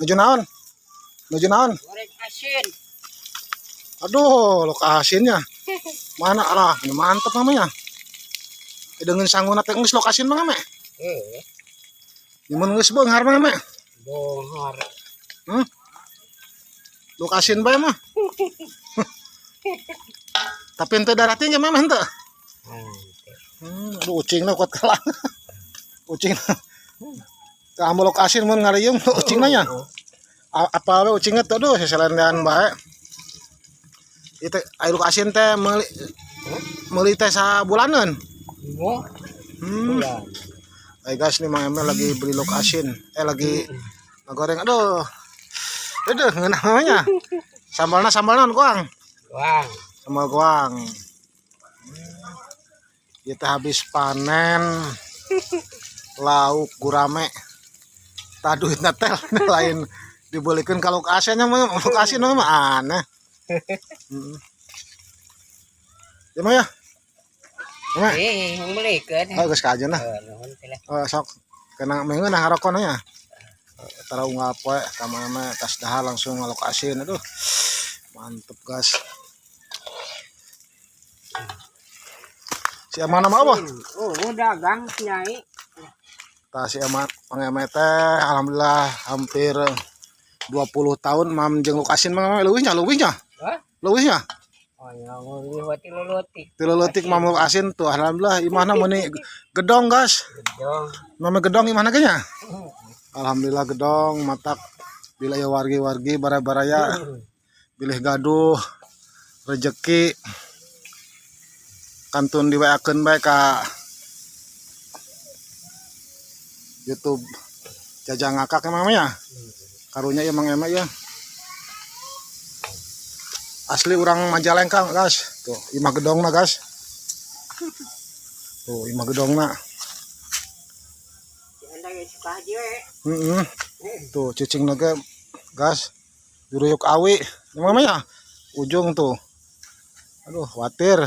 Nuju naon? Nuju naon? Goreng asin. Aduh, lo asinnya. Mana lah, ini mantep namanya. Dengan sangguna teh geus lo asin mah me. Mun geus beunghar mah me. Bonghar. Lo asin bae mah. Tapi ente darah tinggi mah ente. Ucingna kuat kalah. Ucing. Kamu lo asin mun ngariung ucingna nya. Apa we ucingna tuh aduh seselendean bae. Itu air asin teh meuli teh sabulaneun. Hai guys, nih Mang Emel lagi beli lok asin. Lagi ngegoreng. Aduh. Aduh, ngeunah namanya. Sambalna sambal naon, Goang? Goang. Sambal goang. Kita habis panen lauk gurame. Taduitna teh lain dibelikeun ka lok asinnya mah, lok asin mah aneh. Ya mah ya. Ngelikeun. Geus ka ajeuna. Sok kena mengeun ngarokona nya. Tara unggal poe ka mama tas dahar langsung ngalok asin. Aduh. Mantep, guys. Si Aman mah apa? Dagang Nyai. Tah si Aman pangemet teh alhamdulillah hampir 20 tahun mam jeung lok asin mah leuwihnya. Hah? Leuwihnya. Oh, ya ngeuliwati lulutik. Tiluletik mam lok asin tuh alhamdulillah imahna meuni gedong, guys. Gedong. Mama gedong imahna ge nya? Alhamdulillah gedong matak bila ya wargi-wargi bara-baraya bilih gaduh rezeki kantun diweakeun bae ka YouTube Jajang Ngakak emang ya. Karunya ya Mang Emel ya. Asli orang Majalengka, guys. Tuh, imah gedongna, guys. Tuh, imah gedongna. Tuh, cicing naga, guys. Juruyuk awi. Namanya ujung tuh. Aduh, khawatir.